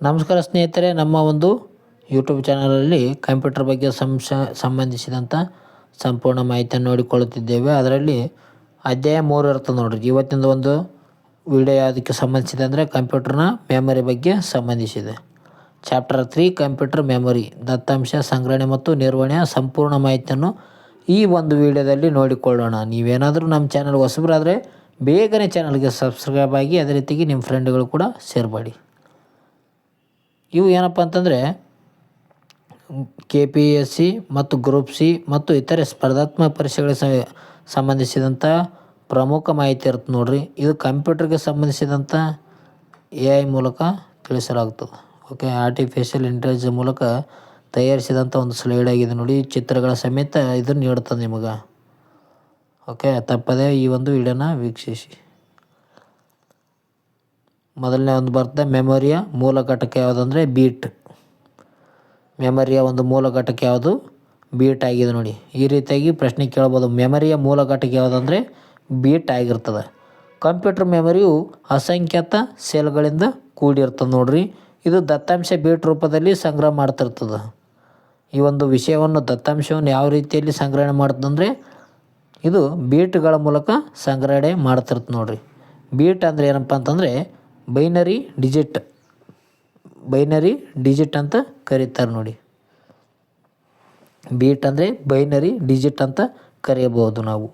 ನಮಸ್ಕಾರ ಸ್ನೇಹಿತರೆ, ನಮ್ಮ ಒಂದು ಯೂಟ್ಯೂಬ್ ಚಾನಲಲ್ಲಿ ಕಂಪ್ಯೂಟರ್ ಬಗ್ಗೆ ಸಂಬಂಧಿಸಿದಂಥ ಸಂಪೂರ್ಣ ಮಾಹಿತಿಯನ್ನು ನೋಡಿಕೊಳ್ಳುತ್ತಿದ್ದೇವೆ. ಅದರಲ್ಲಿ ಅಧ್ಯಾಯ 3 ಇರ್ತದೆ ನೋಡಿರಿ. ಇವತ್ತಿನ ಒಂದು ವಿಡಿಯೋ ಅದಕ್ಕೆ ಸಂಬಂಧಿಸಿದೆ ಅಂದರೆ ಕಂಪ್ಯೂಟರ್ನ ಮೆಮೊರಿ ಬಗ್ಗೆ ಸಂಬಂಧಿಸಿದೆ. ಚಾಪ್ಟರ್ 3 ಕಂಪ್ಯೂಟರ್ ಮೆಮೊರಿ, ದತ್ತಾಂಶ ಸಂಗ್ರಹಣೆ ಮತ್ತು ನಿರ್ವಹಣೆಯ ಸಂಪೂರ್ಣ ಮಾಹಿತಿಯನ್ನು ಈ ಒಂದು ವಿಡಿಯೋದಲ್ಲಿ ನೋಡಿಕೊಳ್ಳೋಣ. ನೀವೇನಾದರೂ ನಮ್ಮ ಚಾನಲ್ ಹೊಸಬರಾದರೆ ಬೇಗನೆ ಚಾನಲ್ಗೆ ಸಬ್ಸ್ಕ್ರೈಬ್ ಆಗಿ, ಅದೇ ರೀತಿಗೆ ನಿಮ್ಮ ಫ್ರೆಂಡ್ಗಳು ಕೂಡ ಶೇರ್ ಮಾಡಿ. ಇವು ಏನಪ್ಪ ಅಂತಂದರೆ KPSC ಮತ್ತು ಗ್ರೂಪ್ ಸಿ ಮತ್ತು ಇತರೆ ಸ್ಪರ್ಧಾತ್ಮಕ ಪರೀಕ್ಷೆಗಳಿಗೆ ಸಂಬಂಧಿಸಿದಂಥ ಪ್ರಮುಖ ಮಾಹಿತಿ ಇರುತ್ತೆ ನೋಡಿರಿ. ಇದು ಕಂಪ್ಯೂಟರ್ಗೆ ಸಂಬಂಧಿಸಿದಂಥ AI ಮೂಲಕ ತಿಳಿಸಲಾಗ್ತದೆ. ಓಕೆ, ಆರ್ಟಿಫಿಷಿಯಲ್ ಇಂಟೆಲಿಜೆನ್ಸ್ ಮೂಲಕ ತಯಾರಿಸಿದಂಥ ಒಂದು ಸ್ಲೈಡ್ ಆಗಿದೆ ನೋಡಿ. ಚಿತ್ರಗಳ ಸಮೇತ ಇದನ್ನು ನೀಡುತ್ತದೆ ನಿಮಗೆ. ಓಕೆ, ತಪ್ಪದೇ ಈ ಒಂದು ವಿಡಿಯೋನ ವೀಕ್ಷಿಸಿ. ಮೊದಲನೇ ಒಂದು ಬರ್ತದೆ, ಮೆಮೊರಿಯ ಮೂಲ ಘಟಕ ಯಾವುದಂದರೆ ಬೀಟ್. ಮೆಮೊರಿಯ ಒಂದು ಮೂಲ ಘಟಕ ಯಾವುದು? ಬೀಟ್ ಆಗಿದೆ ನೋಡಿ. ಈ ರೀತಿಯಾಗಿ ಪ್ರಶ್ನೆ ಕೇಳ್ಬೋದು. ಮೆಮೊರಿಯ ಮೂಲ ಘಟಕ ಯಾವುದಂದರೆ ಬೀಟ್ ಆಗಿರ್ತದೆ. ಕಂಪ್ಯೂಟರ್ ಮೆಮೊರಿಯು ಅಸಂಖ್ಯಾತ ಸೆಲ್ಗಳಿಂದ ಕೂಡಿರ್ತದೆ ನೋಡ್ರಿ. ಇದು ದತ್ತಾಂಶ ಬೀಟ್ ರೂಪದಲ್ಲಿ ಸಂಗ್ರಹ ಮಾಡ್ತಿರ್ತದೆ. ಈ ಒಂದು ವಿಷಯವನ್ನು, ದತ್ತಾಂಶವನ್ನು ಯಾವ ರೀತಿಯಲ್ಲಿ ಸಂಗ್ರಹಣೆ ಮಾಡ್ತದಂದರೆ ಇದು ಬೀಟ್ಗಳ ಮೂಲಕ ಸಂಗ್ರಹಣೆ ಮಾಡ್ತಿರ್ತದೆ ನೋಡ್ರಿ. ಬೀಟ್ ಅಂದರೆ ಏನಪ್ಪ ಅಂತಂದರೆ ಬೈನರಿ ಡಿಜಿಟ್ ಅಂತ ಕರೀತಾರೆ ನೋಡಿ. ಬೀಟ್ ಅಂದರೆ ಬೈನರಿ ಡಿಜಿಟ್ ಅಂತ ಕರೆಯಬಹುದು ನಾವು.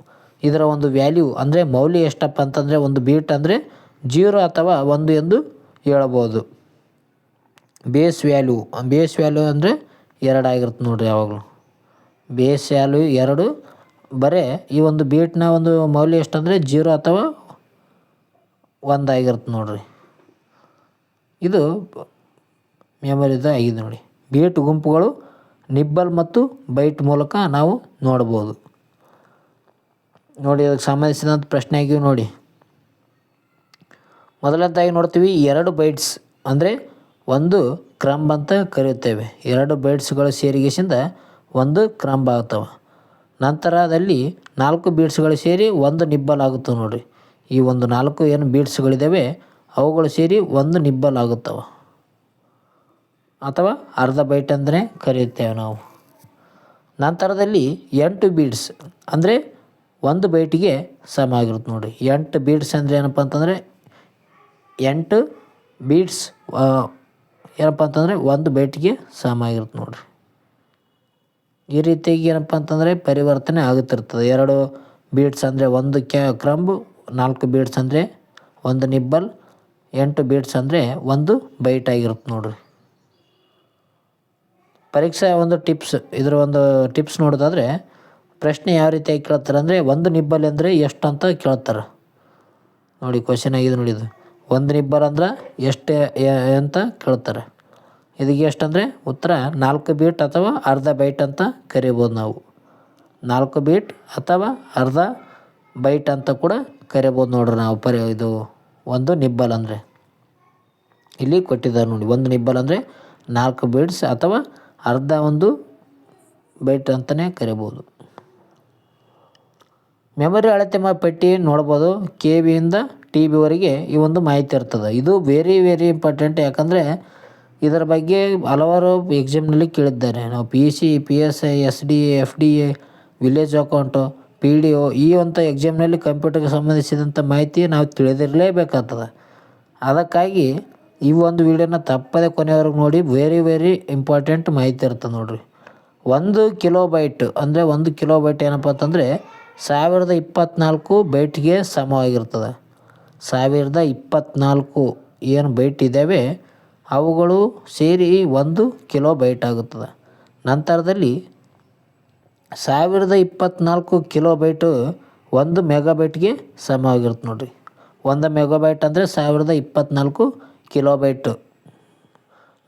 ಇದರ ಒಂದು ವ್ಯಾಲ್ಯೂ ಅಂದರೆ ಮೌಲ್ಯ ಎಷ್ಟಪ್ಪ ಅಂತಂದರೆ, ಒಂದು ಬೀಟ್ ಅಂದರೆ 0 ಅಥವಾ 1 ಎಂದು ಹೇಳಬಹುದು. ಬೇಸ್ ವ್ಯಾಲ್ಯೂ ಅಂದರೆ 2 ಆಗಿರುತ್ತೆ ನೋಡಿರಿ. ಯಾವಾಗಲೂ ಬೇಸ್ ವ್ಯಾಲ್ಯೂ 2. ಬರೀ ಈ ಒಂದು ಬೀಟ್ನ ಒಂದು ಮೌಲ್ಯ ಎಷ್ಟಂದರೆ 0 ಅಥವಾ 1 ಆಗಿರುತ್ತೆ ನೋಡಿರಿ. ಇದು ಮೆಮೊರಿದು ಆಗಿದೆ ನೋಡಿ. ಬೀಟ್ ಗುಂಪುಗಳು ನಿಬ್ಬಲ್ ಮತ್ತು ಬೈಟ್ ಮೂಲಕ ನಾವು ನೋಡ್ಬೋದು ನೋಡಿ. ಅದಕ್ಕೆ ಸಂಬಂಧಿಸಿದಂಥ ಪ್ರಶ್ನೆ ಆಗಿವೆ ನೋಡಿ. ಮೊದಲನೇದಾಗಿ ನೋಡ್ತೀವಿ 2 ಬೈಟ್ಸ್ ಅಂದರೆ ಒಂದು ಕ್ರಂಬ್ ಅಂತ ಕರೆಯುತ್ತೇವೆ. 2 ಬೈಟ್ಸ್ಗಳು ಸೇರಿಗೆಸಿಂದ ಒಂದು ಕ್ರಂಬ್ ಆಗ್ತವೆ. ನಂತರದಲ್ಲಿ 4 ಬೀಟ್ಸ್ಗಳು ಸೇರಿ ಒಂದು ನಿಬ್ಬಲ್ ಆಗುತ್ತವೆ ನೋಡಿರಿ. ಈ ಒಂದು 4 ಏನು ಬೀಟ್ಸ್ಗಳಿದ್ದಾವೆ ಅವುಗಳು ಸೇರಿ ಒಂದು ನಿಬ್ಬಲ್ ಆಗುತ್ತವೆ, ಅಥವಾ ಅರ್ಧ ಬೈಟ್ ಅಂದರೆ ಕರೆಯುತ್ತೇವೆ ನಾವು. ನಂತರದಲ್ಲಿ 8 ಬೀಟ್ಸ್ ಅಂದರೆ 1 ಬೈಟಿಗೆ ಸಮ ಆಗಿರುತ್ತೆ ನೋಡಿ. 8 ಬೀಟ್ಸ್ ಅಂದರೆ ಏನಪ್ಪ ಅಂತಂದರೆ 8 ಬೀಟ್ಸ್ ಏನಪ್ಪ ಅಂತಂದರೆ 1 ಬೈಟಿಗೆ ಸಮ ಆಗಿರುತ್ತೆ ನೋಡಿರಿ. ಈ ರೀತಿಯಾಗಿ ಏನಪ್ಪ ಅಂತಂದರೆ ಪರಿವರ್ತನೆ ಆಗುತ್ತಿರ್ತದೆ. 2 ಬೀಟ್ಸ್ ಅಂದರೆ 1 ಕ್ರಂಬ್, 4 ಬೀಟ್ಸ್ ಅಂದರೆ 1 ನಿಬ್ಬಲ್, 8 ಬೀಟ್ಸ್ ಅಂದರೆ 1 ಬೈಟ್ ಆಗಿರುತ್ತೆ ನೋಡಿರಿ. ಪರೀಕ್ಷೆ ಒಂದು ಟಿಪ್ಸ್, ಇದರ ಒಂದು ಟಿಪ್ಸ್ ನೋಡೋದಾದರೆ ಪ್ರಶ್ನೆ ಯಾವ ರೀತಿಯಾಗಿ ಕೇಳ್ತಾರೆ ಅಂದರೆ 1 ನಿಬ್ಬಲ್ ಅಂದರೆ ಎಷ್ಟು ಅಂತ ಕೇಳ್ತಾರೆ ನೋಡಿ. ಕ್ವಶನ್ ಆಗಿದೆ ನೋಡಿ. ಇದು 1 ನಿಬ್ಬಲ್ ಅಂದ್ರೆ ಎಷ್ಟು ಅಂತ ಕೇಳ್ತಾರೆ. ಇದಕ್ಕೆ ಎಷ್ಟಂದರೆ ಉತ್ತರ 4 ಬೀಟ್ ಅಥವಾ ಅರ್ಧ ಬೈಟ್ ಅಂತ ಕರಿಬೋದು ನಾವು. 4 ಬೀಟ್ ಅಥವಾ ಅರ್ಧ ಬೈಟ್ ಅಂತ ಕೂಡ ಕರಿಬೋದು ನೋಡ್ರಿ ನಾವು. ಇದು 1 ನಿಬ್ಬಲ್ ಅಂದರೆ ಇಲ್ಲಿ ಕೊಟ್ಟಿದ್ದಾರೆ ನೋಡಿ. 1 ನಿಬ್ಬಲ್ ಅಂದರೆ 4 ಬೀಟ್ಸ್ ಅಥವಾ ಅರ್ಧ 1 ಬೈಟ್ ಅಂತಲೇ ಕರಿಬೋದು. ಮೆಮೊರಿ ಅಳತೆ ಪಟ್ಟಿ ನೋಡ್ಬೋದು. KBಯಿಂದ TBವರೆಗೆ ಈ ಒಂದು ಮಾಹಿತಿ ಇರ್ತದೆ. ಇದು ವೆರಿ ಇಂಪಾರ್ಟೆಂಟ್. ಯಾಕಂದರೆ ಇದರ ಬಗ್ಗೆ ಹಲವಾರು ಎಕ್ಸಾಮ್ನಲ್ಲಿ ಕೇಳಿದ್ದಾರೆ. ನಾವು PEC, PSI, SDA, FDA, village account, PDO ಈ ಒಂದು ಎಕ್ಸಾಮ್ನಲ್ಲಿ ಕಂಪ್ಯೂಟರ್ಗೆ ಸಂಬಂಧಿಸಿದಂಥ ಮಾಹಿತಿ ನಾವು ತಿಳಿದಿರಲೇಬೇಕಾಗ್ತದೆ. ಅದಕ್ಕಾಗಿ ಈ ಒಂದು ವಿಡಿಯೋನ ತಪ್ಪದೆ ಕೊನೆಯವರೆಗೆ ನೋಡಿ. ವೆರಿ ಇಂಪಾರ್ಟೆಂಟ್ ಮಾಹಿತಿ ಇರ್ತದೆ ನೋಡಿರಿ. 1 ಕಿಲೋಬೈಟ್ ಅಂದರೆ 1 ಕಿಲೋಬೈಟ್ ಏನಪ್ಪ ಅಂತಂದರೆ 1024 ಬೈಟ್ಗೆ ಸಮವಾಗಿರ್ತದೆ. 1024 ಏನು ಬೈಟ್ ಇದ್ದಾವೆ ಅವುಗಳು ಸೇರಿ 1 ಕಿಲೋಬೈಟ್ ಆಗುತ್ತದೆ. ನಂತರದಲ್ಲಿ 1024 ಕಿಲೋಬೈಟು 1 ಮೆಗಾಬೈಟ್ಗೆ ಸಮವಾಗಿರುತ್ತೆ ನೋಡಿರಿ. 1 ಮೆಗಾಬೈಟ್ ಅಂದರೆ 1024 ಕಿಲೋಬೈಟು.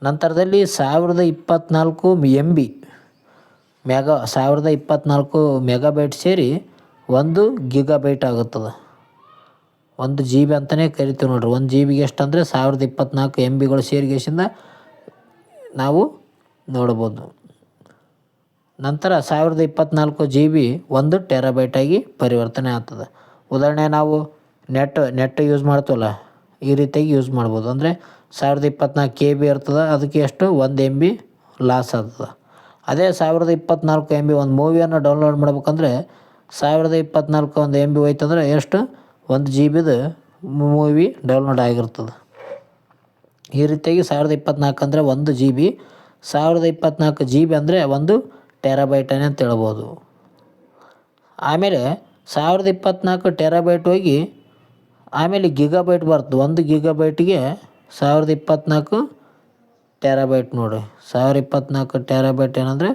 ನಂತರದಲ್ಲಿ 1024 MB 1024 ಮೆಗಾಬೈಟ್ ಸೇರಿ 1 ಗಿಗಾಬೈಟ್ ಆಗುತ್ತದೆ. 1 GB ಅಂತಲೇ ಕರಿತೀವಿ ನೋಡಿರಿ. 1 GB ಎಷ್ಟು ಅಂದರೆ 1024 MBಗಳು ಸೇರಿಗೆಸಿಂದ ನಾವು ನೋಡ್ಬೋದು. ನಂತರ 1024 GB 1 ಟೆರಾಬೈಟಾಗಿ ಪರಿವರ್ತನೆ ಆಗ್ತದೆ. ಉದಾಹರಣೆ ನಾವು ನೆಟ್ ಯೂಸ್ ಮಾಡ್ತೀವಲ್ಲ, ಈ ರೀತಿಯಾಗಿ ಯೂಸ್ ಮಾಡ್ಬೋದು. ಅಂದರೆ 1024 KB ಇರ್ತದೆ, ಅದಕ್ಕೆ ಎಷ್ಟು 1 MB ಲಾಸ್ ಆಗ್ತದೆ. ಅದೇ 1024 MB ಒಂದು ಮೂವಿಯನ್ನು ಡೌನ್ಲೋಡ್ ಮಾಡ್ಬೇಕಂದ್ರೆ 1024 ಒಂದು MB ಹೋಯ್ತಂದ್ರೆ ಎಷ್ಟು 1 GB ಮೂವಿ ಡೌನ್ಲೋಡ್ ಆಗಿರ್ತದೆ. ಈ ರೀತಿಯಾಗಿ 1024 ಅಂದರೆ 1 GB, 1024 GB ಅಂದರೆ 1 ಟೆರಾಬೈಟನೇ ಅಂತ ಹೇಳ್ಬೋದು. ಆಮೇಲೆ 1024 ಟೆರಾಬೈಟ್ ಹೋಗಿ ಆಮೇಲೆ ಗಿಗಾಬೈಟ್ ಬರ್ತದೆ. 1 GB 1024 ಟೆರಾಬೈಟ್ ನೋಡಿ. 1024 ಟೆರಾಬೈಟ್ ಏನಂದರೆ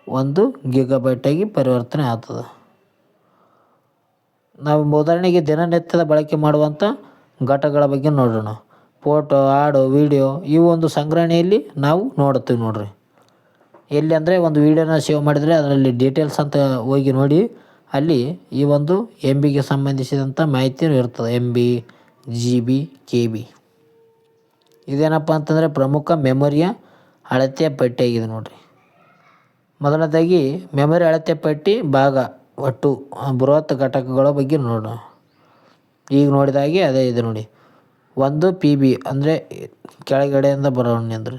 1 GB ಪರಿವರ್ತನೆ ಆಗ್ತದೆ. ನಾವು ಉದಾಹರಣೆಗೆ ದಿನನಿತ್ಯದ ಬಳಕೆ ಮಾಡುವಂಥ ಘಟಕಗಳ ಬಗ್ಗೆ ನೋಡೋಣ. ಫೋಟೋ, ಹಾಡು, ವೀಡಿಯೋ ಇವು ಒಂದು ಸಂಗ್ರಹಣೆಯಲ್ಲಿ ನಾವು ನೋಡ್ತೀವಿ ನೋಡ್ರಿ. ಎಲ್ಲಿ ಅಂದರೆ ಒಂದು ವೀಡಿಯೋನ ಸೇವ್ ಮಾಡಿದರೆ ಅದರಲ್ಲಿ ಡೀಟೇಲ್ಸ್ ಅಂತ ಹೋಗಿ ನೋಡಿ, ಅಲ್ಲಿ ಈ ಒಂದು MBಗೆ ಸಂಬಂಧಿಸಿದಂಥ ಮಾಹಿತಿ ಇರ್ತದೆ. MB, GB, KB. ಇದೇನಪ್ಪ ಅಂತಂದರೆ ಪ್ರಮುಖ ಮೆಮೊರಿಯ ಅಳತೆಯ ಪಟ್ಟಿಯಾಗಿದೆ ನೋಡಿರಿ. ಮೊದಲನೇದಾಗಿ ಮೆಮೊರಿ ಅಳತೆ ಪಟ್ಟಿ ಭಾಗ ಒಟ್ಟು ಬೃಹತ್ ಘಟಕಗಳ ಬಗ್ಗೆ ನೋಡೋಣ. ಈಗ ನೋಡಿದಾಗೆ ಅದೇ ಇದೆ ನೋಡಿ. 1 PB ಅಂದರೆ ಕೆಳಗಡೆಯಿಂದ ಬರೋಣ ಅಂದರೆ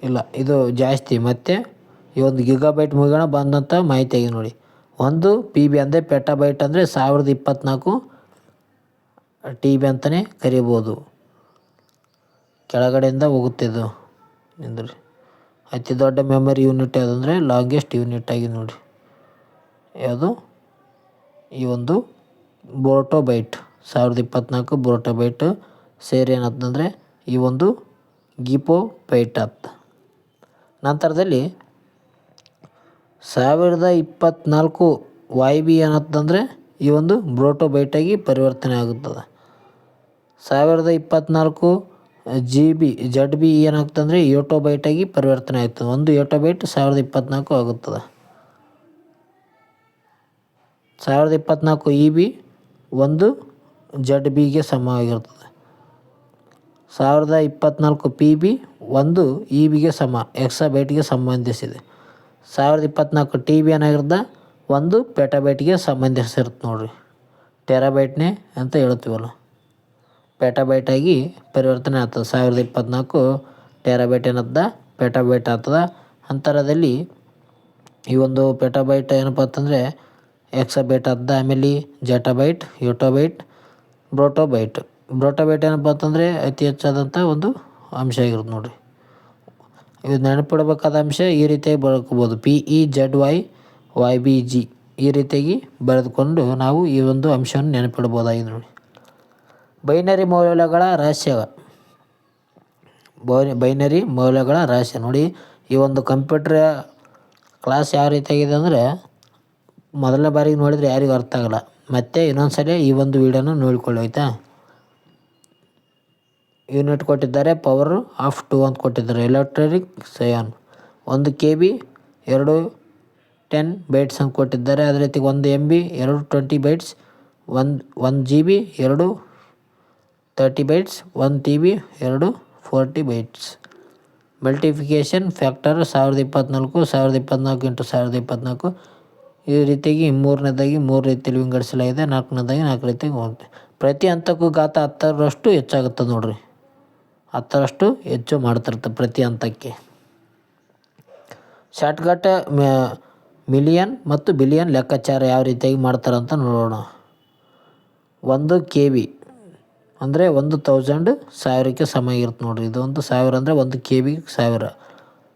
ಇಲ್ಲ, ಇದು ಜಾಸ್ತಿ. ಮತ್ತು ಈ 1 GB ಮುಗಿಯೋಣ ಬಂದಂಥ ಮಾಹಿತಿ ಆಗಿದೆ ನೋಡಿ. 1 PB ಅಂದರೆ ಪೆಟಾಬೈಟ್ ಅಂದರೆ 1024 TB ಅಂತಲೇ ಕರಿಬೋದು. ಕೆಳಗಡೆಯಿಂದ ಹೋಗುತ್ತೆ ಇದು ಎಂದ್ರೆ ಅತಿ ದೊಡ್ಡ ಮೆಮೊರಿ ಯೂನಿಟ್ ಯಾವುದಂದರೆ ಲಾಂಗೆಸ್ಟ್ ಯೂನಿಟ್ ಆಗಿದೆ ನೋಡಿ. ಯಾವುದು ಈ ಒಂದು ಬೋಟೋಬೈಟ್ 1024 ಬೋಟೋಬೈಟ್ ಸೇರಿ ಏನಂತಂದರೆ ಈ ಒಂದು ಗಿಪೋಬೈಟ್ ಆತ. ನಂತರದಲ್ಲಿ 1024 YB ಏನಂತಂದರೆ ಈ ಒಂದು ಬ್ರೋಟೋಬೈಟಾಗಿ ಪರಿವರ್ತನೆ ಆಗುತ್ತದೆ. 1024 GB ZB ಏನಾಗ್ತಂದರೆ ಯೋಟೋಬೈಟಾಗಿ ಪರಿವರ್ತನೆ ಆಗ್ತದೆ. 1 ಯೋಟೋಬೈಟ್ 1024 ಆಗುತ್ತದೆ. 1024 EB 1 ZBಗೆ ಸಮವಾಗಿರ್ತದೆ. 1024 PB 1 EBಗೆ ಸಮ, ಎಕ್ಸಾಬೈಟ್ಗೆ ಸಂಬಂಧಿಸಿದೆ. 1024 TB ಏನಾಗಿರ್ತದೆ 1 ಪೆಟಾಬೈಟ್ಗೆ ಸಂಬಂಧಿಸಿರುತ್ತೆ ನೋಡಿರಿ. ಟೆರಾಬೈಟ್ನೇ ಅಂತ ಹೇಳ್ತೀವಲ್ಲ, ಪೆಟಾಬೈಟಾಗಿ ಪರಿವರ್ತನೆ ಆಗ್ತದೆ. 1024 ಟೆರಾಬೈಟ್ ಏನದ ಪೆಟಾಬೈಟ್ ಆಗ್ತದೆ. ಅಂತರದಲ್ಲಿ ಈ ಒಂದು ಪೆಟಾಬೈಟ್ ಏನಪ್ಪ ಅಂತಂದರೆ ಎಕ್ಸಾಬೈಟ್ ಆಗ್ತದೆ. ಆಮೇಲೆ ಜೆಟಾಬೈಟ್, ಯೋಟೋಬೈಟ್, ಬ್ರೋಟೋಬೈಟ್. ಬ್ರೋಟೋಬೈಟ್ ಏನಪ್ಪ ಅಂತಂದರೆ ಅತಿ ಹೆಚ್ಚಾದಂಥ ಒಂದು ಅಂಶ ಆಗಿರುತ್ತೆ ನೋಡಿರಿ. ಇದು ನೆನಪಿಡಬೇಕಾದ ಅಂಶ ಈ ರೀತಿಯಾಗಿ ಬರ್ಕೋಬೋದು. PEZY YBG ಈ ರೀತಿಯಾಗಿ ಬರೆದುಕೊಂಡು ನಾವು ಈ ಒಂದು ಅಂಶವನ್ನು ನೆನಪಿಡ್ಬೋದಾಗಿದೆ ನೋಡಿ. ಬೈನರಿ ಮೌಲ್ಯಗಳ ರಹಸ್ಯ. ಬೈನರಿ ಮೌಲ್ಯಗಳ ರಹಸ್ಯ ನೋಡಿ. ಈ ಒಂದು ಕಂಪ್ಯೂಟರ್ ಕ್ಲಾಸ್ ಯಾವ ರೀತಿಯಾಗಿದೆ ಅಂದರೆ ಮೊದಲನೇ ಬಾರಿಗೆ ನೋಡಿದರೆ ಯಾರಿಗೂ ಅರ್ಥ ಆಗಲ್ಲ. ಮತ್ತು ಇನ್ನೊಂದು ಸಲ ಈ ಒಂದು ವೀಡಿಯೋನ ನೋಡಿಕೊಳ್ಳಿ ಆಯಿತಾ. ಯೂನಿಟ್ ಕೊಟ್ಟಿದ್ದಾರೆ, ಪವರ್ ಆಫ್ 2 ಅಂತ ಕೊಟ್ಟಿದ್ದಾರೆ. ಎಲೆಕ್ಟ್ರಾನಿಕ್ ಸಯಾನ್ 1 KB 2 10 ಬೈಟ್ಸ್ ಅಂತ ಕೊಟ್ಟಿದ್ದಾರೆ. ಅದೇ ರೀತಿ 1 MB 2 20 bytes, 1 GB 2 30 bytes, 1 TB 2 40 bytes. Multiplication factor 1024 1024 × 1024 ಈ ರೀತಿಯಾಗಿ ಮೂರನೇದಾಗಿ 3 ರೀತಿಯಲ್ಲಿ ವಿಂಗಡಿಸಲಾಗಿದೆ. ನಾಲ್ಕನೇದಾಗಿ 4 ರೀತಿಯಾಗಿ ಹೋಗುತ್ತೆ. ಪ್ರತಿ ಹಂತಕ್ಕೂ ಘಾತ 10ರಷ್ಟು ಹೆಚ್ಚಾಗುತ್ತದೆ ನೋಡಿರಿ. 10ರಷ್ಟು ಹೆಚ್ಚು ಮಾಡ್ತಿರ್ತದೆ ಪ್ರತಿ ಹಂತಕ್ಕೆ. ಶಾರ್ಟ್ಕಟ್ ಮಿಲಿಯನ್ ಮತ್ತು ಬಿಲಿಯನ್ ಲೆಕ್ಕಾಚಾರ ಯಾವ ರೀತಿಯಾಗಿ ಮಾಡ್ತಾರಂತ ನೋಡೋಣ. 1 KB ಅಂದರೆ 1000 ಸಾವಿರಕ್ಕೆ ಸಮ ಆಗಿರುತ್ತೆ ನೋಡಿರಿ. ಇದು 1000 ಅಂದರೆ 1 KB 1000.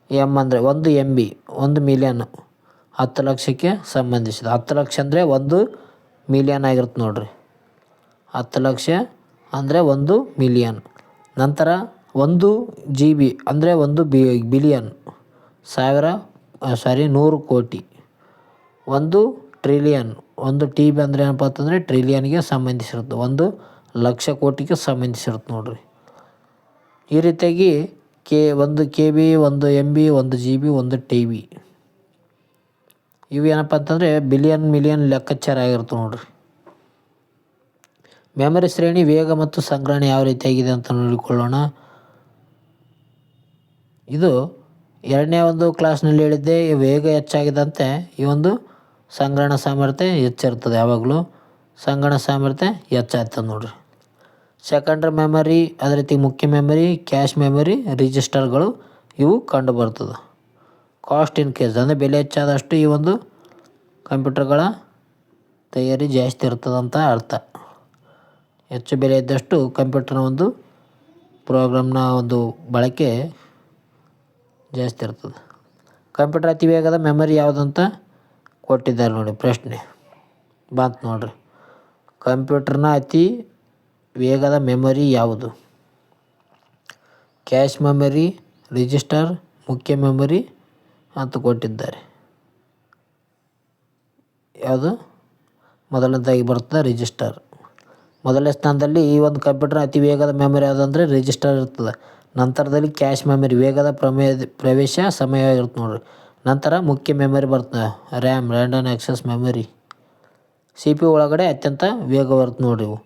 M ಅಂದರೆ 1 MB 1 ಮಿಲಿಯನ್ 10 ಲಕ್ಷಕ್ಕೆ ಸಂಬಂಧಿಸಿದ. 10 ಲಕ್ಷ ಅಂದರೆ 1 ಮಿಲಿಯನ್ ಆಗಿರುತ್ತೆ ನೋಡಿರಿ. 10 ಲಕ್ಷ ಅಂದರೆ 1 ಮಿಲಿಯನ್. ನಂತರ 1 GB ಅಂದರೆ 1 ಬಿಲಿಯನ್ 100 ಕೋಟಿ. 1 ಟ್ರಿಲಿಯನ್ 1 TB ಅಂದರೆ ಏನಪ್ಪ ಅಂತಂದರೆ ಟ್ರಿಲಿಯನ್ಗೆ ಸಂಬಂಧಿಸಿರುತ್ತೆ. 1 ಲಕ್ಷ ಕೋಟಿಗೆ ಸಂಬಂಧಿಸಿರುತ್ತೆ ನೋಡಿರಿ. ಈ ರೀತಿಯಾಗಿ 1 KB 1 MB 1 GB 1 TB ಇವು ಏನಪ್ಪ ಅಂತಂದರೆ ಬಿಲಿಯನ್ ಮಿಲಿಯನ್ ಲೆಕ್ಕಾಚಾರ ಆಗಿರುತ್ತೆ ನೋಡಿರಿ. ಮೆಮೊರಿ ಶ್ರೇಣಿ ವೇಗ ಮತ್ತು ಸಂಗ್ರಹಣೆ ಯಾವ ರೀತಿಯಾಗಿದೆ ಅಂತ ನೋಡಿಕೊಳ್ಳೋಣ. ಇದು ಎರಡನೇ ಒಂದು ಕ್ಲಾಸ್ನಲ್ಲಿ ಹೇಳಿದ್ದೆ, ವೇಗ ಹೆಚ್ಚಾಗಿದ್ದಂತೆ ಈ ಒಂದು ಸಂಗ್ರಹಣ ಸಾಮರ್ಥ್ಯ ಹೆಚ್ಚಿರ್ತದೆ ಯಾವಾಗಲೂ. ಸಂಗ್ರಹಣಾ ಸಾಮರ್ಥ್ಯ ಹೆಚ್ಚಾಗ್ತದೆ ನೋಡಿರಿ. ಸೆಕೆಂಡ್ರಿ ಮೆಮರಿ, ಅದೇ ರೀತಿ ಮುಖ್ಯ ಮೆಮರಿ, ಕ್ಯಾಶ್ ಮೆಮರಿ, ರಿಜಿಸ್ಟರ್ಗಳು ಇವು ಕಂಡು ಬರ್ತದೆ. ಕಾಸ್ಟ್ ಇನ್ಕ್ರೀಸ್ ಅಂದರೆ ಬೆಲೆ ಹೆಚ್ಚಾದಷ್ಟು ಈ ಒಂದು ಕಂಪ್ಯೂಟರ್ಗಳ ತಯಾರಿ ಜಾಸ್ತಿ ಇರ್ತದಂತ ಅರ್ಥ. ಹೆಚ್ಚು ಬೆಲೆ ಇದ್ದಷ್ಟು ಕಂಪ್ಯೂಟರ್ನ ಒಂದು ಪ್ರೋಗ್ರಾಮ್ನ ಒಂದು ಬಳಕೆ ಜಾಸ್ತಿ ಇರ್ತದೆ. ಕಂಪ್ಯೂಟರ್ ಅತಿ ವೇಗದ ಮೆಮರಿ ಯಾವುದಂತ ಕೊಟ್ಟಿದ್ದಾರೆ ನೋಡಿ, ಪ್ರಶ್ನೆ ಬಂತು ನೋಡಿರಿ. ಕಂಪ್ಯೂಟರ್ನ ಅತಿ ವೇಗದ ಮೆಮರಿ ಯಾವುದು? ಕ್ಯಾಶ್ ಮೆಮರಿ, ರಿಜಿಸ್ಟರ್, ಮುಖ್ಯ ಮೆಮರಿ ಅಂತ ಕೊಟ್ಟಿದ್ದಾರೆ. ಯಾವುದು ಮೊದಲನೇದಾಗಿ ಬರ್ತದೆ? ರಿಜಿಸ್ಟರ್. ಮೊದಲನೇ ಸ್ಥಾನದಲ್ಲಿ ಈ ಒಂದು ಕಂಪ್ಯೂಟರ್ ಅತಿ ವೇಗದ ಮೆಮರಿ ಯಾವುದಂದರೆ ರಿಜಿಸ್ಟರ್ ಇರ್ತದೆ. ನಂತರದಲ್ಲಿ ಕ್ಯಾಶ್ ಮೆಮರಿ ವೇಗದ ಪ್ರವೇಶ ಸಮಯ ಇರುತ್ತೆ ನೋಡಿರಿ. ನಂತರ ಮುಖ್ಯ ಮೆಮರಿ ಬರ್ತದೆ, RAM random access memory. CPU ಒಳಗಡೆ ಅತ್ಯಂತ ವೇಗವಿರುತ್ತೆ ನೋಡಿರಿ. ಇವು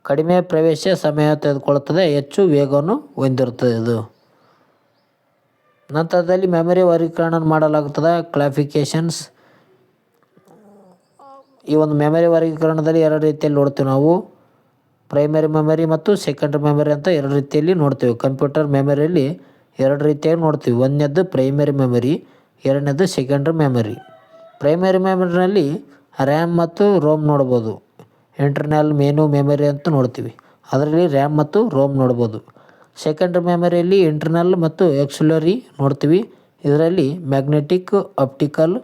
ಕಡಿಮೆ ಪ್ರವೇಶ ಸಮಯ ತೆಗೆದುಕೊಳ್ಳುತ್ತದೆ, ಹೆಚ್ಚು ವೇಗವನ್ನು ಹೊಂದಿರುತ್ತದೆ ಇದು. ನಂತರದಲ್ಲಿ ಮೆಮರಿ ವರ್ಗೀಕರಣ ಮಾಡಲಾಗುತ್ತದೆ, ಕ್ಲಾಸಿಫಿಕೇಷನ್ಸ್. ಈ ಒಂದು ಮೆಮರಿ ವರ್ಗೀಕರಣದಲ್ಲಿ ಎರಡು ರೀತಿಯಲ್ಲಿ ನೋಡ್ತೀವಿ ನಾವು, ಪ್ರೈಮರಿ ಮೆಮರಿ ಮತ್ತು ಸೆಕೆಂಡ್ರಿ ಮೆಮರಿ ಅಂತ ಎರಡು ರೀತಿಯಲ್ಲಿ ನೋಡ್ತೀವಿ. ಕಂಪ್ಯೂಟರ್ ಮೆಮರಿಯಲ್ಲಿ ಎರಡು ರೀತಿಯಾಗಿ ನೋಡ್ತೀವಿ. ಒಂದನೇದು ಪ್ರೈಮರಿ ಮೆಮರಿ, ಎರಡನೇದು ಸೆಕೆಂಡ್ರಿ ಮೆಮರಿ. ಪ್ರೈಮರಿ ಮೆಮರಿನಲ್ಲಿ ರ್ಯಾಮ್ ಮತ್ತು ರೋಮ್ ನೋಡ್ಬೋದು. ಇಂಟರ್ನಲ್ ಮೆನು ಮೆಮರಿ ಅಂತ ನೋಡ್ತೀವಿ, ಅದರಲ್ಲಿ ರ್ಯಾಮ್ ಮತ್ತು ರೋಮ್ ನೋಡ್ಬೋದು. ಸೆಕೆಂಡ್ರಿ ಮೆಮರಿಯಲ್ಲಿ ಇಂಟರ್ನಲ್ ಮತ್ತು ಆಕ್ಸಿಲರಿ ನೋಡ್ತೀವಿ, ಇದರಲ್ಲಿ ಮ್ಯಾಗ್ನೆಟಿಕ್, ಆಪ್ಟಿಕಲ್,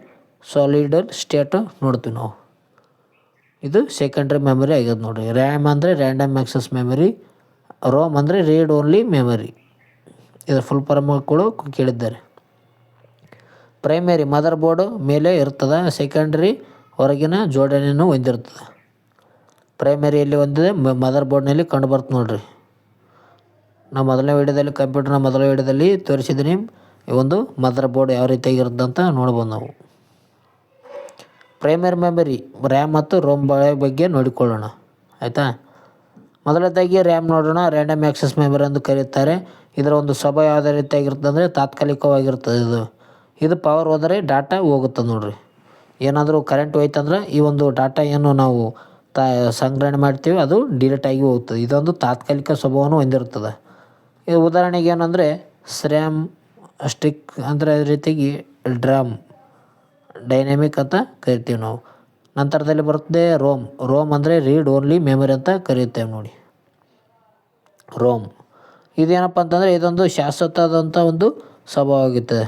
ಸಾಲಿಡ್ ಸ್ಟೇಟ್ ನೋಡ್ತೀವಿ ನಾವು. ಇದು ಸೆಕೆಂಡ್ರಿ ಮೆಮರಿ ಆಗ್ಯದ ನೋಡಿರಿ. ರ್ಯಾಮ್ ಅಂದರೆ ರ್ಯಾಂಡಮ್ ಆಕ್ಸೆಸ್ ಮೆಮರಿ, ರೋಮ್ ಅಂದರೆ ರೀಡ್ ಓನ್ಲಿ ಮೆಮರಿ. ಇದರ ಫುಲ್ ಫಾರ್ಮ್ ಕೂಡ ಕೇಳಿದ್ದಾರೆ. ಪ್ರೈಮರಿ ಮದರ್ ಬೋರ್ಡ್ ಮೇಲೆ ಇರ್ತದೆ, ಸೆಕೆಂಡ್ರಿ ಹೊರಗಿನ ಜೋಡಣೆಯನ್ನು ಹೊಂದಿರ್ತದೆ. ಪ್ರೈಮರಿಯಲ್ಲಿ ಹೊಂದಿದೆ ಮದರ್ ಬೋರ್ಡ್ನಲ್ಲಿ ಕಂಡು ಬರ್ತದೆ ನೋಡಿರಿ. ನಾವು ಮೊದಲನೇ ವಿಡಿಯೋದಲ್ಲಿ ಕಂಪ್ಯೂಟರ್ನ ಮೊದಲ ವಿಡಿಯೋದಲ್ಲಿ ತೋರಿಸಿದ್ದೀನಿ ಈ ಒಂದು ಮದರ್ ಬೋರ್ಡ್ ಯಾವ ರೀತಿಯಾಗಿರುತ್ತೆ ಅಂತ ನೋಡ್ಬೋದು ನಾವು. ಪ್ರೈಮರಿ ಮೆಮರಿ ರ್ಯಾಮ್ ಮತ್ತು ರೋಮ್ ಬಗ್ಗೆ ನೋಡಿಕೊಳ್ಳೋಣ, ಆಯಿತಾ. ಮೊದಲನೇದಾಗಿ ರ್ಯಾಮ್ ನೋಡೋಣ. ರ್ಯಾಂಡಮ್ ಆಕ್ಸೆಸ್ ಮೆಮರಿ ಎಂದು ಕರೆಯುತ್ತಾರೆ. ಇದರ ಒಂದು ಸ್ವಭಾವ ಯಾವುದೇ ರೀತಿಯಾಗಿರ್ತದೆ ಅಂದರೆ ತಾತ್ಕಾಲಿಕವಾಗಿರ್ತದೆ. ಇದು ಪವರ್ ಹೋದರೆ ಡಾಟಾ ಹೋಗುತ್ತೆ ನೋಡಿರಿ. ಏನಾದರೂ ಕರೆಂಟ್ ಹೋಯ್ತಂದ್ರೆ ಈ ಒಂದು ಡಾಟಾ ಏನು ನಾವು ಸಂಗ್ರಹಣೆ ಮಾಡ್ತೀವಿ ಅದು ಡಿಲೀಟ್ ಆಗಿ ಹೋಗ್ತದೆ. ಇದೊಂದು ತಾತ್ಕಾಲಿಕ ಸ್ವಭಾವವನ್ನು ಹೊಂದಿರ್ತದೆ. ಇದು ಉದಾಹರಣೆಗೆ ಏನಂದರೆ ಸ್ರ್ಯಾಮ್, ಸ್ಟಿಕ್ ಅಂದರೆ ಅದೇ ರೀತಿಯಾಗಿ ಡ್ರಾಮ್, ಡೈನಾಮಿಕ್ ಅಂತ ಕರಿತೀವಿ ನಾವು. ನಂತರದಲ್ಲಿ ಬರುತ್ತೆ ರೋಮ್. ರೋಮ್ ಅಂದರೆ ರೀಡ್ ಓನ್ಲಿ ಮೆಮರಿ ಅಂತ ಕರೆಯುತ್ತೇವೆ ನೋಡಿ, ರೋಮ್. ಇದೇನಪ್ಪ ಅಂತಂದರೆ ಇದೊಂದು ಶಾಶ್ವತವಾದಂಥ ಒಂದು ಸ್ವಭಾವ ಆಗಿರ್ತದೆ.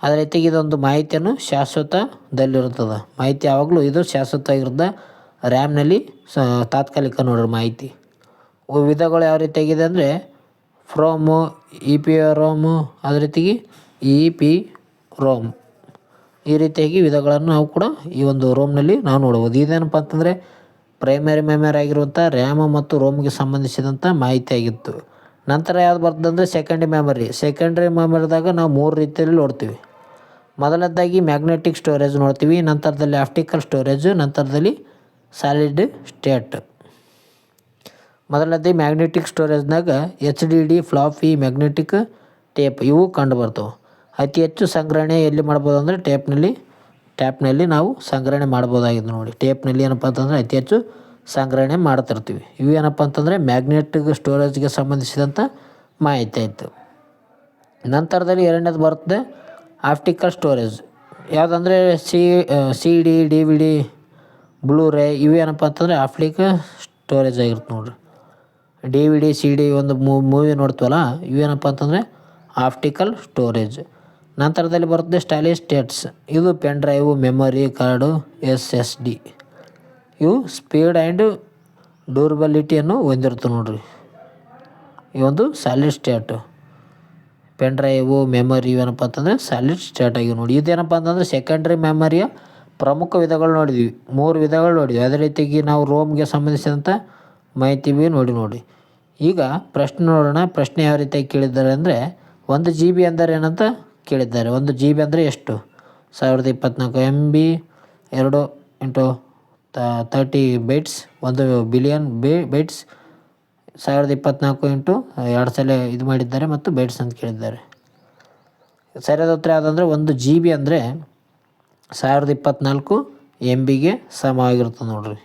ಅದೇ ರೀತಿಯಾಗಿ ಇದೊಂದು ಮಾಹಿತಿಯನ್ನು ಶಾಶ್ವತದಲ್ಲಿರುತ್ತದೆ. ಮಾಹಿತಿ ಯಾವಾಗಲೂ ಇದು ಶಾಶ್ವತ ಆಗಿರುತ್ತೆ. ರ್ಯಾಮ್ನಲ್ಲಿ ತಾತ್ಕಾಲಿಕ ನೋಡ್ರಿ ಮಾಹಿತಿ. ವಿಧಗಳು ಯಾವ ರೀತಿಯಾಗಿದೆ ಅಂದರೆ ಫ್ರೋಮು, EEPROM, ಅದೇ ರೀತಿಯಾಗಿ EEPROM. ಈ ರೀತಿಯಾಗಿ ವಿಧಗಳನ್ನು ನಾವು ಕೂಡ ಈ ಒಂದು ರೋಮ್ನಲ್ಲಿ ನಾವು ನೋಡ್ಬೋದು. ಇದೇನಪ್ಪ ಅಂತಂದರೆ ಪ್ರೈಮರಿ ಮೆಮರಿ ಆಗಿರುವಂಥ ರ್ಯಾಮ್ ಮತ್ತು ರೋಮ್ಗೆ ಸಂಬಂಧಿಸಿದಂಥ ಮಾಹಿತಿ ಆಗಿತ್ತು. ನಂತರ ಯಾವ್ದು ಬರ್ತದೆ ಅಂದರೆ ಸೆಕೆಂಡ್ರಿ ಮೆಮರಿ. ಸೆಕೆಂಡ್ರಿ ಮೆಮರಿದಾಗ ನಾವು ಮೂರು ರೀತಿಯಲ್ಲಿ ನೋಡ್ತೀವಿ. ಮೊದಲನೇದಾಗಿ ಮ್ಯಾಗ್ನೆಟಿಕ್ ಸ್ಟೋರೇಜ್ ನೋಡ್ತೀವಿ, ನಂತರದಲ್ಲಿ ಆಪ್ಟಿಕಲ್ ಸ್ಟೋರೇಜ್, ನಂತರದಲ್ಲಿ ಸಾಲಿಡ್ ಸ್ಟೇಟ್. ಮೊದಲನೇದಾಗಿ ಮ್ಯಾಗ್ನೆಟಿಕ್ ಸ್ಟೋರೇಜ್ನಾಗ HDD, ಫ್ಲಾಪಿ, ಮ್ಯಾಗ್ನೆಟಿಕ್ ಟೇಪ್ ಇವು ಕಂಡು ಬರ್ತವೆ. ಅತಿ ಹೆಚ್ಚು ಸಂಗ್ರಹಣೆ ಎಲ್ಲಿ ಮಾಡ್ಬೋದು ಅಂದರೆ ಟ್ಯಾಪ್ನಲ್ಲಿ ನಾವು ಸಂಗ್ರಹಣೆ ಮಾಡ್ಬೋದಾಗಿದೆ ನೋಡಿ. ಟೇಪ್ನಲ್ಲಿ ಏನಪ್ಪ ಅಂತಂದರೆ ಅತಿ ಹೆಚ್ಚು ಸಂಗ್ರಹಣೆ ಮಾಡ್ತಿರ್ತೀವಿ. ಇವು ಏನಪ್ಪ ಅಂತಂದರೆ ಮ್ಯಾಗ್ನೆಟಿಕ್ ಸ್ಟೋರೇಜ್ಗೆ ಸಂಬಂಧಿಸಿದಂಥ ಮಾಹಿತಿ ಆಯಿತು. ನಂತರದಲ್ಲಿ ಎರಡನೇದು ಬರುತ್ತೆ ಆಪ್ಟಿಕಲ್ ಸ್ಟೋರೇಜ್. ಯಾವುದಂದರೆ CD, DVD, ಬ್ಲೂರೇ ಇವೇನಪ್ಪ ಅಂತಂದರೆ ಆಪ್ಟಿಕಲ್ ಸ್ಟೋರೇಜ್ ಆಗಿರುತ್ತೆ ನೋಡಿರಿ. DVD, CD ಒಂದು ಮೂವಿ ನೋಡ್ತೀವಲ್ಲ ಇವೇನಪ್ಪ ಅಂತಂದರೆ ಆಪ್ಟಿಕಲ್ ಸ್ಟೋರೇಜ್. ನಂತರದಲ್ಲಿ ಬರುತ್ತೆ ಸಾಲಿಡ್ ಸ್ಟೇಟ್ಸ್. ಇದು pen drive, memory card, SSD. ಇವು ಸ್ಪೀಡ್ ಆ್ಯಂಡ್ ಡ್ಯೂರಬಿಲಿಟಿಯನ್ನು ಹೊಂದಿರುತ್ತೆ ನೋಡಿರಿ. ಈ ಒಂದು solid state pen drive, memory ಇವೇನಪ್ಪ ಅಂತಂದರೆ ಸಾಲಿಡ್ ಸ್ಟೇಟ್ ಆಗಿ ನೋಡಿ. ಇದೇನಪ್ಪ ಅಂತಂದರೆ ಸೆಕೆಂಡ್ರಿ ಮೆಮರಿಯ ಪ್ರಮುಖ ವಿಧಗಳು ನೋಡಿದ್ವಿ, 3 ವಿಧಗಳು ನೋಡಿದ್ವಿ. ಅದೇ ರೀತಿಯಾಗಿ ನಾವು ರೋಮ್ಗೆ ಸಂಬಂಧಿಸಿದಂಥ ಮಾಹಿತಿ ನೋಡಿ. ಈಗ ಪ್ರಶ್ನೆ ನೋಡೋಣ. ಪ್ರಶ್ನೆ ಯಾವ ರೀತಿಯಾಗಿ ಕೇಳಿದ್ದಾರೆ ಅಂದರೆ 1 GB ಅಂದರೆ ಏನಂತ ಕೇಳಿದ್ದಾರೆ. 1 GB ಅಂದರೆ ಎಷ್ಟು? 1024 MB, 2 × 30 ಬೈಟ್ಸ್, 1 ಬಿಲಿಯನ್ ಬೈಟ್ಸ್. 1024 × 2 ಸಲ ಇದು ಮಾಡಿದ್ದಾರೆ ಮತ್ತು ಬೈಟ್ಸ್ ಅಂತ ಕೇಳಿದ್ದಾರೆ. ಸರಿಯಾದ ಉತ್ತರ ಯಾವುದಂದರೆ 1 GB ಅಂದರೆ 1024 MBಗೆ ಸಮವಾಗಿರ್ತದೆ ನೋಡಿರಿ.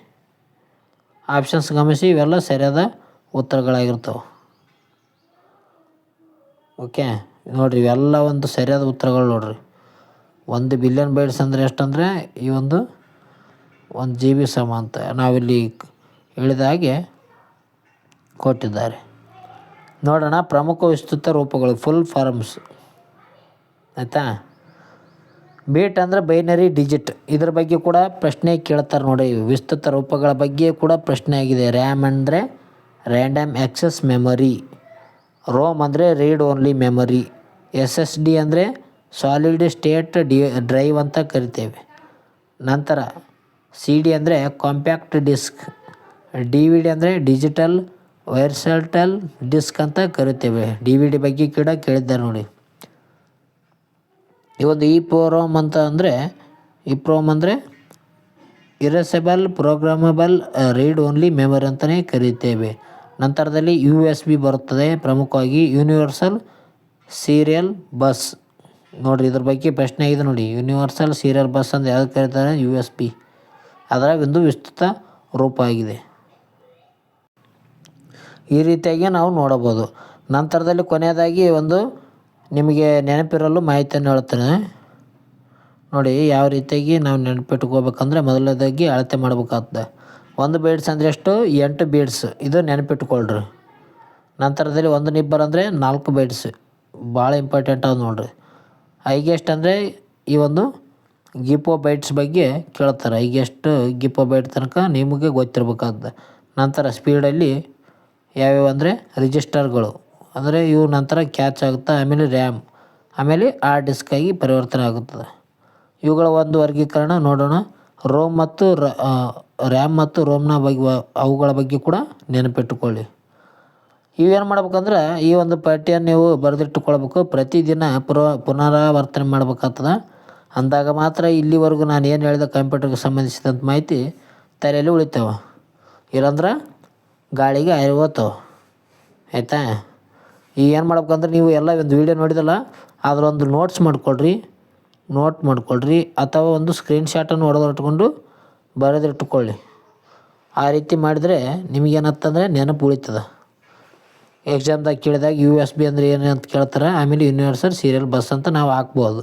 ಆಪ್ಷನ್ಸ್ ಗಮನಿಸಿ, ಇವೆಲ್ಲ ಸರಿಯಾದ ಉತ್ತರಗಳಾಗಿರ್ತವೆ. ಓಕೆ, ನೋಡಿರಿ ಇವೆಲ್ಲ ಒಂದು ಸರಿಯಾದ ಉತ್ತರಗಳು ನೋಡಿರಿ. 1 ಬಿಲಿಯನ್ ಬೈಟ್ಸ್ ಅಂದರೆ ಎಷ್ಟಂದರೆ ಈ ಒಂದು 1 GB ಸಮ ಅಂತ ನಾವಿಲ್ಲಿ ಹೇಳಿದ ಹಾಗೆ ಕೊಟ್ಟಿದ್ದಾರೆ. ನೋಡೋಣ ಪ್ರಮುಖ ವಿಸ್ತೃತ ರೂಪಗಳು, ಫುಲ್ ಫಾರ್ಮ್ಸ್ ಆಯಿತಾ. ಬೀಟ್ ಅಂದರೆ ಬೈನರಿ ಡಿಜಿಟ್, ಇದ್ರ ಬಗ್ಗೆ ಕೂಡ ಪ್ರಶ್ನೆ ಕೇಳ್ತಾರೆ ನೋಡಿ. ವಿಸ್ತೃತ ರೂಪಗಳ ಬಗ್ಗೆ ಕೂಡ ಪ್ರಶ್ನೆ ಆಗಿದೆ. ರ್ಯಾಮ್ ಅಂದರೆ ರ್ಯಾಂಡಮ್ ಆ್ಯಕ್ಸೆಸ್ ಮೆಮೊರಿ, ರೋಮ್ ಅಂದರೆ ರೀಡ್ ಓನ್ಲಿ ಮೆಮೊರಿ, SSD ಅಂದರೆ ಸಾಲಿಡ್ ಸ್ಟೇಟ್ ಡ್ರೈವ್ ಅಂತ ಕರಿತೇವೆ. ನಂತರ CD ಅಂದರೆ ಕಾಂಪ್ಯಾಕ್ಟ್ ಡಿಸ್ಕ್, DVD ಅಂದರೆ ಡಿಜಿಟಲ್ ವೈರ್ಸಟಲ್ ಡಿಸ್ಕ್ ಅಂತ ಕರಿತೇವೆ. DVD ಬಗ್ಗೆ ಕೂಡ ಕೇಳಿದ್ದಾರೆ ನೋಡಿ. ಈ ಒಂದು EEPROM ಅಂತ ಅಂದರೆ EEPROM ಅಂದರೆ ಇರೆಸೆಬಲ್ ಪ್ರೋಗ್ರಾಮಬಲ್ ರೀಡ್ ಓನ್ಲಿ ಮೆಮೊರಿ ಅಂತಲೇ ಕರೀತೇವೆ. ನಂತರದಲ್ಲಿ USB ಬರುತ್ತದೆ, ಪ್ರಮುಖವಾಗಿ ಯೂನಿವರ್ಸಲ್ ಸೀರಿಯಲ್ ಬಸ್. ನೋಡಿರಿ ಇದ್ರ ಬಗ್ಗೆ ಪ್ರಶ್ನೆ ಆಗಿದೆ ನೋಡಿ. ಯೂನಿವರ್ಸಲ್ ಸೀರಿಯಲ್ ಬಸ್ ಅಂತ ಯಾವ್ದು ಕರೀತಾರೆ? USB. ಅದರ ಒಂದು ವಿಸ್ತೃತ ರೂಪ ಆಗಿದೆ. ಈ ರೀತಿಯಾಗಿ ನಾವು ನೋಡಬಹುದು. ನಂತರದಲ್ಲಿ ಕೊನೆಯದಾಗಿ ಒಂದು ನಿಮಗೆ ನೆನಪಿರಲು ಮಾಹಿತಿಯನ್ನು ಹೇಳ್ತೇನೆ ನೋಡಿ. ಯಾವ ರೀತಿಯಾಗಿ ನಾವು ನೆನಪಿಟ್ಕೋಬೇಕಂದ್ರೆ, ಮೊದಲನೇದಾಗಿ ಅಳತೆ ಮಾಡ್ಬೇಕಾಗ್ತದೆ. 1 ಬೀಡ್ಸ್ ಅಂದರೆ ಎಷ್ಟು? 8 ಬೀಡ್ಸ್. ಇದು ನೆನಪಿಟ್ಕೊಳ್ರಿ. ನಂತರದಲ್ಲಿ 1 ನಿಬ್ಬರ್ ಅಂದರೆ 4 ಬೈಟ್ಸ್. ಭಾಳ ಇಂಪಾರ್ಟೆಂಟ್ ಅದು ನೋಡಿರಿ. ಹೈಗೆಸ್ಟ್ ಅಂದರೆ ಈ ಒಂದು ಗಿಪೋ ಬೈಟ್ಸ್ ಬಗ್ಗೆ ಕೇಳ್ತಾರೆ. ಹೈಗೆಸ್ಟ್ ಗಿಪೋ ಬೈಟ್ ತನಕ ನಿಮಗೆ ಗೊತ್ತಿರಬೇಕಾಗ್ತದೆ. ನಂತರ ಸ್ಪೀಡಲ್ಲಿ ಯಾವ್ಯಾವ ಅಂದರೆ ರಿಜಿಸ್ಟರ್ಗಳು, ಅಂದರೆ ಇವು ನಂತರ ಕ್ಯಾಚ್ ಆಗುತ್ತೆ. ಆಮೇಲೆ ರ್ಯಾಮ್, ಆಮೇಲೆ ಹಾರ್ಡ್ ಡಿಸ್ಕಾಗಿ ಪರಿವರ್ತನೆ ಆಗುತ್ತದೆ. ಇವುಗಳ ಒಂದು ವರ್ಗೀಕರಣ ನೋಡೋಣ. ರೋಮ್ ಮತ್ತು ರ್ಯಾಮ್ ಮತ್ತು ರೋಮ್ನ ಬಗ್ಗೆ, ಅವುಗಳ ಬಗ್ಗೆ ಕೂಡ ನೆನಪಿಟ್ಟುಕೊಳ್ಳಿ. ಇವೇನು ಮಾಡ್ಬೇಕಂದ್ರೆ, ಈ ಒಂದು ಪಟ್ಟಿಯನ್ನು ನೀವು ಬರೆದಿಟ್ಟುಕೊಳ್ಬೇಕು. ಪ್ರತಿದಿನ ಪುನರಾವರ್ತನೆ ಮಾಡ್ಬೇಕಾಗ್ತದೆ. ಅಂದಾಗ ಮಾತ್ರ ಇಲ್ಲಿವರೆಗೂ ನಾನು ಏನು ಹೇಳಿದೆ ಕಂಪ್ಯೂಟರ್ಗೆ ಸಂಬಂಧಿಸಿದಂಥ ಮಾಹಿತಿ ತಲೆಯಲ್ಲಿ ಉಳಿತಾವೆ. ಇಲ್ಲಂದ್ರೆ ಗಾಳಿಗೆ ಹೋಗ್ತಾವೆ ಆಯಿತಾ. ಈಗ ಏನು ಮಾಡ್ಬೇಕಂದ್ರೆ, ನೀವು ಎಲ್ಲ ಒಂದು ವೀಡಿಯೋ ನೋಡಿದಲ್ಲ, ಅದರೊಂದು ನೋಟ್ ಮಾಡ್ಕೊಳ್ರಿ ಅಥವಾ ಒಂದು ಸ್ಕ್ರೀನ್ಶಾಟನ್ನು ಹೊಡೆದಿಟ್ಕೊಂಡು ಬರೆದಿಟ್ಟುಕೊಳ್ಳಿ. ಆ ರೀತಿ ಮಾಡಿದರೆ ನಿಮಗೇನತ್ತಂದರೆ ನೆನಪು ಉಳಿತದೆ. ಎಕ್ಸಾಮ್ದಾಗ ಕೇಳಿದಾಗ USB ಅಂದರೆ ಏನು ಅಂತ ಕೇಳ್ತಾರೆ. ಆಮೇಲೆ ಯೂನಿವರ್ಸಲ್ ಸೀರಿಯಲ್ ಬಸ್ ಅಂತ ನಾವು ಹಾಕ್ಬೋದು.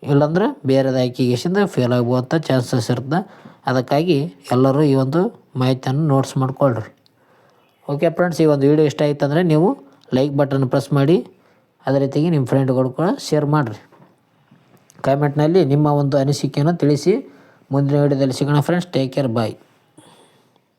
ಇಲ್ಲಾಂದ್ರೆ ಬೇರೆದು ಹಾಕಿಗೆಸಿಂದ ಫೇಲ್ ಆಗುವಂಥ ಚಾನ್ಸಸ್ ಇರ್ತದೆ. ಅದಕ್ಕಾಗಿ ಎಲ್ಲರೂ ಈ ಒಂದು ಮಾಹಿತಿಯನ್ನು ನೋಟ್ಸ್ ಮಾಡ್ಕೊಳ್ರಿ. ಓಕೆ ಫ್ರೆಂಡ್ಸ್, ಈ ಒಂದು ವಿಡಿಯೋ ಇಷ್ಟ ಆಯಿತು ಅಂದರೆ ನೀವು ಲೈಕ್ ಬಟನ್ ಪ್ರೆಸ್ ಮಾಡಿ, ಅದೇ ರೀತಿಯಾಗಿ ನಿಮ್ಮ ಫ್ರೆಂಡ್ಗಳು ಕೂಡ ಶೇರ್ ಮಾಡಿರಿ. ಕಾಮೆಂಟ್ನಲ್ಲಿ ನಿಮ್ಮ ಒಂದು ಅನಿಸಿಕೆಯನ್ನು ತಿಳಿಸಿ. ಮುಂದಿನ ವಿಡಿಯೋದಲ್ಲಿ ಸಿಗೋಣ ಫ್ರೆಂಡ್ಸ್. ಟೇಕ್ ಕೇರ್, ಬಾಯ್.